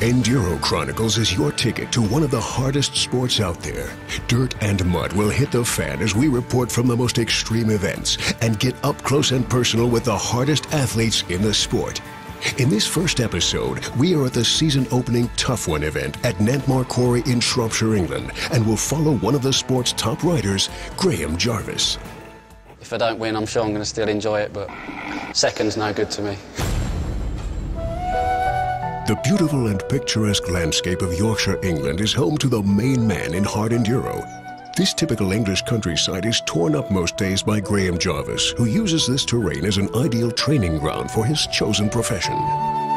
Enduro Chronicles is your ticket to one of the hardest sports out there. Dirt and mud will hit the fan as we report from the most extreme events and get up close and personal with the hardest athletes in the sport. In this first episode, we are at the season-opening Tough One event at Nantmore Quarry in Shropshire, England, and will follow one of the sport's top riders, Graham Javis. If I don't win, I'm sure I'm going to still enjoy it, but second's no good to me. The beautiful and picturesque landscape of Yorkshire, England is home to the main man in hard enduro. This typical English countryside is torn up most days by Graham Javis, who uses this terrain as an ideal training ground for his chosen profession. I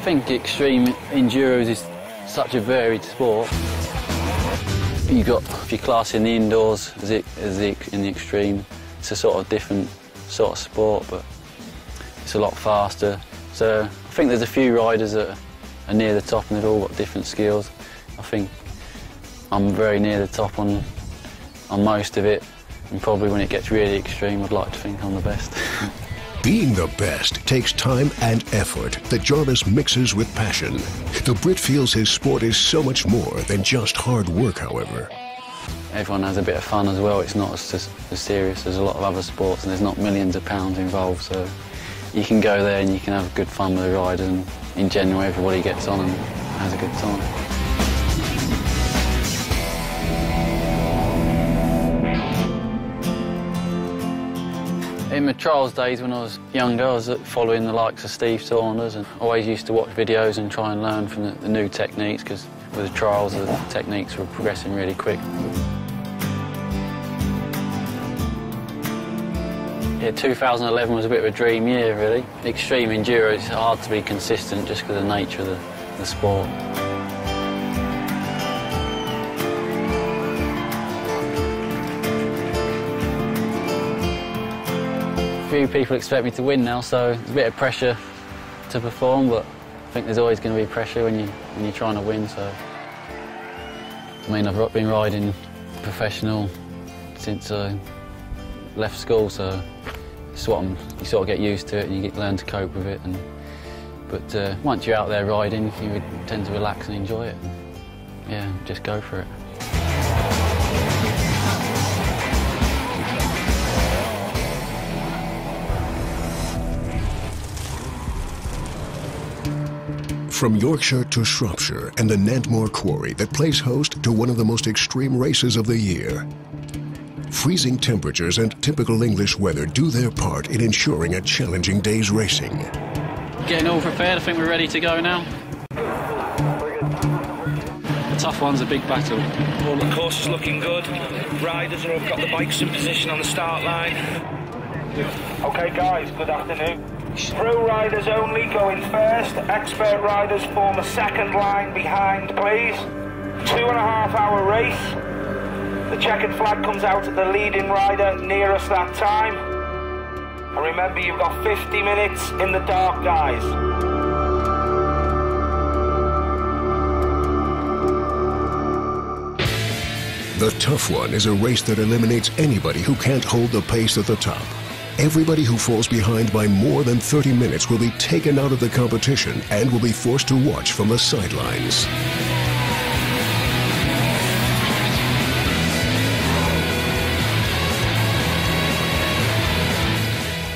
think extreme enduros is such a varied sport. If you class in the indoors in the extreme, it's a sort of different sort of sport, but it's a lot faster. So I think there's a few riders that are near the top and they've all got different skills. I think I'm very near the top on most of it, and probably when it gets really extreme, I'd like to think I'm the best. Being the best takes time and effort that Jarvis mixes with passion. The Brit feels his sport is so much more than just hard work, however. Everyone has a bit of fun as well. It's not as serious as a lot of other sports, and there's not millions of pounds involved, so you can go there and you can have good fun with the riders, and in general everybody gets on and has a good time. In my trials days when I was younger, I was following the likes of Steve Saunders and always used to watch videos and try and learn from the new techniques, because with the trials the techniques were progressing really quick. Yeah, 2011 was a bit of a dream year, really. Extreme enduro, it's hard to be consistent just because of the nature of the sport. A few people expect me to win now, so there's a bit of pressure to perform, but I think there's always going to be pressure when you're trying to win. So, I mean, I've been riding professional since I left school, so it's what you sort of get used to it and you learn to cope with it. But once you're out there riding, you would tend to relax and enjoy it. Yeah, just go for it. From Yorkshire to Shropshire and the Nantmore Quarry that plays host to one of the most extreme races of the year. Freezing temperatures and typical English weather do their part in ensuring a challenging day's racing. Getting all prepared, I think we're ready to go now. The Tough One's a big battle. Well, the course is looking good. Riders have got the bikes in position on the start line. Okay guys, good afternoon. Pro riders only going first. Expert riders form a second line behind, please. 2.5-hour race. The checkered flag comes out at the leading rider nearest that time. And remember, you've got 50 minutes in the dark, guys. The Tough One is a race that eliminates anybody who can't hold the pace at the top. Everybody who falls behind by more than 30 minutes will be taken out of the competition and will be forced to watch from the sidelines.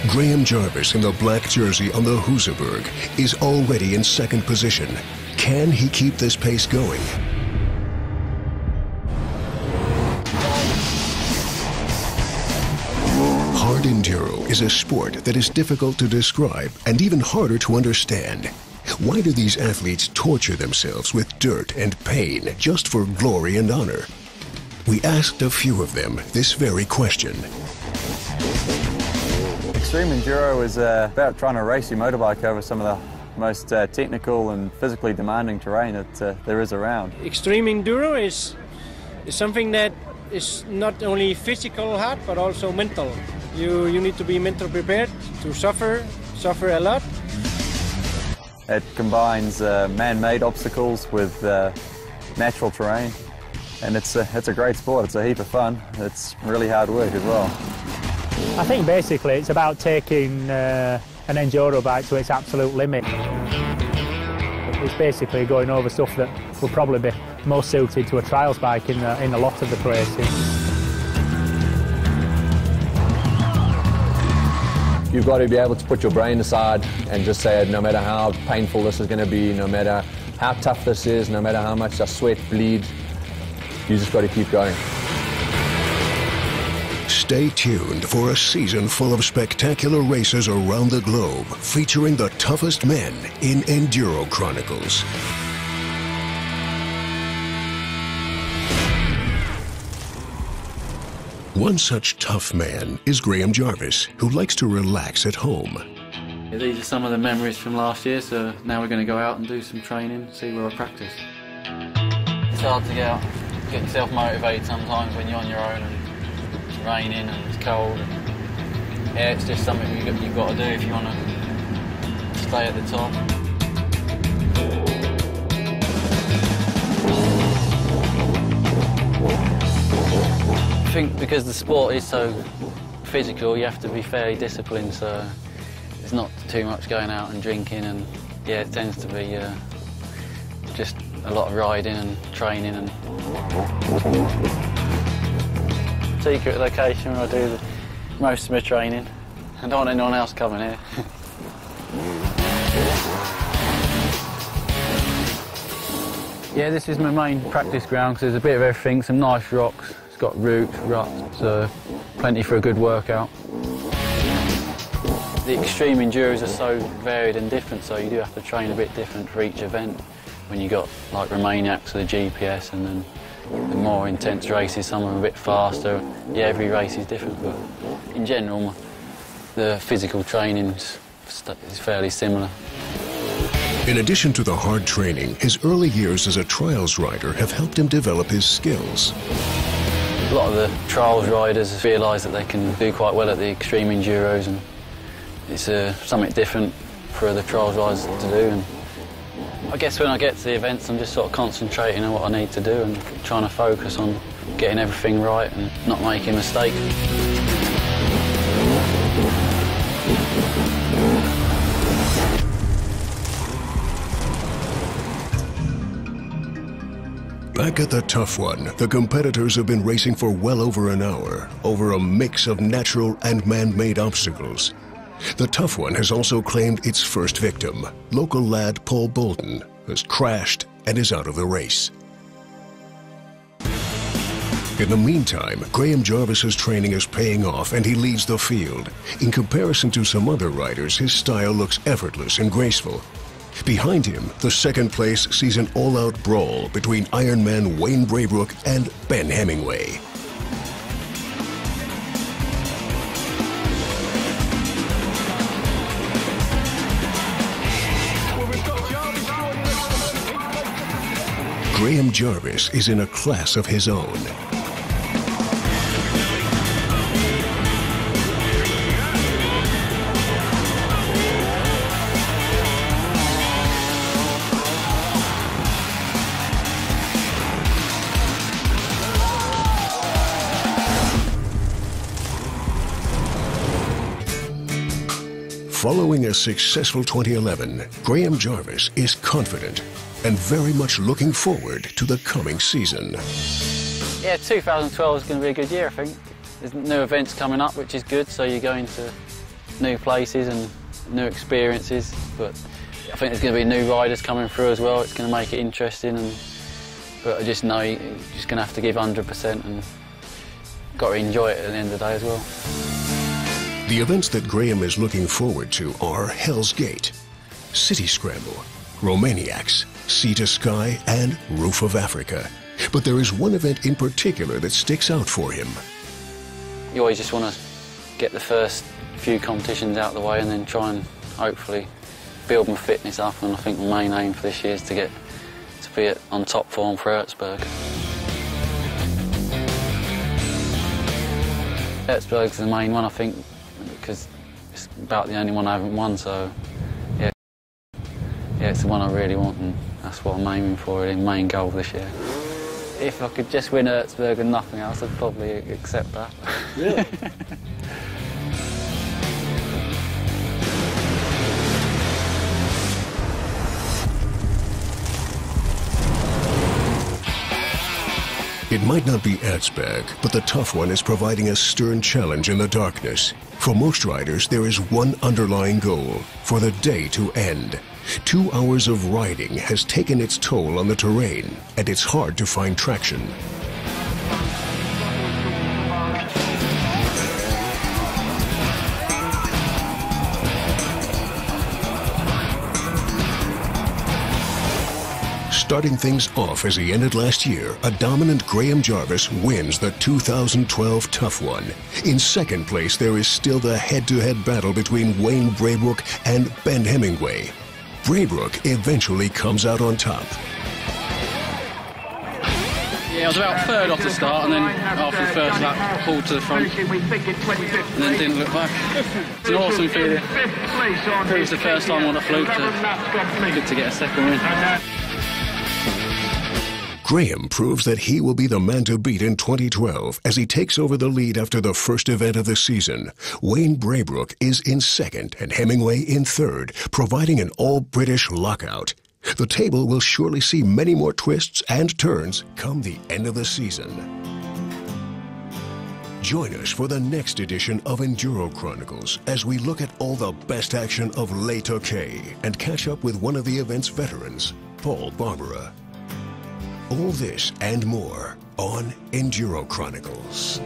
Graham Javis in the black jersey on the Husaberg is already in second position. Can he keep this pace going? Hard enduro is a sport that is difficult to describe and even harder to understand. Why do these athletes torture themselves with dirt and pain just for glory and honor? We asked a few of them this very question. Extreme enduro is about trying to race your motorbike over some of the most technical and physically demanding terrain that there is around. Extreme enduro is something that is not only physical hard but also mental. You need to be mentally prepared to suffer a lot. It combines man-made obstacles with natural terrain, and it's a great sport. It's a heap of fun. It's really hard work as well. I think basically it's about taking an enduro bike to its absolute limit. It's basically going over stuff that will probably be most suited to a trials bike in a lot of the racing. You've got to be able to put your brain aside and just say, no matter how painful this is going to be, no matter how tough this is, no matter how much I sweat, bleed, you just got to keep going. Stay tuned for a season full of spectacular races around the globe, featuring the toughest men in Enduro Chronicles. One such tough man is Graham Javis, who likes to relax at home. These are some of the memories from last year, so now we're going to go out and do some training, see where I practice. It's hard to get yourself motivated sometimes when you're on your own and it's raining and it's cold. And, yeah, it's just something you've got to do if you want to stay at the top. I think because the sport is so physical, you have to be fairly disciplined, so there's not too much going out and drinking, and yeah, it tends to be just a lot of riding and training. And secret location where I do most of my training. I don't want anyone else coming here. Yeah, this is my main practice ground because there's a bit of everything, some nice rocks. It's got roots, ruts, so plenty for a good workout. The extreme enduros are so varied and different, so you do have to train a bit different for each event. When you got like Romaniacs with the GPS, and then the more intense races, some are a bit faster. Yeah, every race is different, but in general, the physical training is fairly similar. In addition to the hard training, his early years as a trials rider have helped him develop his skills. A lot of the trials riders realise that they can do quite well at the extreme enduros, and it's something different for the trials riders to do. And I guess when I get to the events, I'm just sort of concentrating on what I need to do and trying to focus on getting everything right and not making mistakes. Back at the tough one, the competitors have been racing for well over an hour, over a mix of natural and man-made obstacles. The tough one has also claimed its first victim. Local lad Paul Bolton has crashed and is out of the race. In the meantime, Graham Jarvis's training is paying off and he leads the field. In comparison to some other riders, his style looks effortless and graceful. Behind him, the second place sees an all-out brawl between Ironman Wayne Braybrook and Ben Hemingway. Graham Javis is in a class of his own. Following a successful 2011, Graham Javis is confident and very much looking forward to the coming season. Yeah, 2012 is going to be a good year, I think. There's new events coming up, which is good, so you're going to new places and new experiences, but I think there's going to be new riders coming through as well. It's going to make it interesting, but I just know you're just going to have to give 100% and got to enjoy it at the end of the day as well. The events that Graham is looking forward to are Hell's Gate, City Scramble, Romaniacs, Sea to Sky, and Roof of Africa. But there is one event in particular that sticks out for him. You always just want to get the first few competitions out of the way and then try and hopefully build my fitness up, and I think my main aim for this year is to be on top form for Erzberg. Erzberg's the main one, I think, because it's about the only one I haven't won, so yeah, it's the one I really want, and that's what I'm aiming for, the main goal this year. If I could just win Erzberg and nothing else, I'd probably accept that. Really? It might not be Atzbag, but the tough one is providing a stern challenge in the darkness. For most riders, there is one underlying goal: for the day to end. 2 hours of riding has taken its toll on the terrain, and it's hard to find traction. Starting things off as he ended last year, a dominant Graham Javis wins the 2012 Tough One. In second place, there is still the head-to-head battle between Wayne Braybrook and Ben Hemingway. Braybrook eventually comes out on top. Yeah, I was about third off the start, and then after the first lap, pulled to the front, and then didn't look back. It's an awesome feeling. It was the first time on a fluke, so good to get a second win. Graham proves that he will be the man to beat in 2012 as he takes over the lead after the first event of the season. Wayne Braybrook is in second and Hemingway in third, providing an all-British lockout. The table will surely see many more twists and turns come the end of the season. Join us for the next edition of Enduro Chronicles as we look at all the best action of Le Touquet and catch up with one of the event's veterans, Paul Barbara. All this and more on Enduro Chronicles.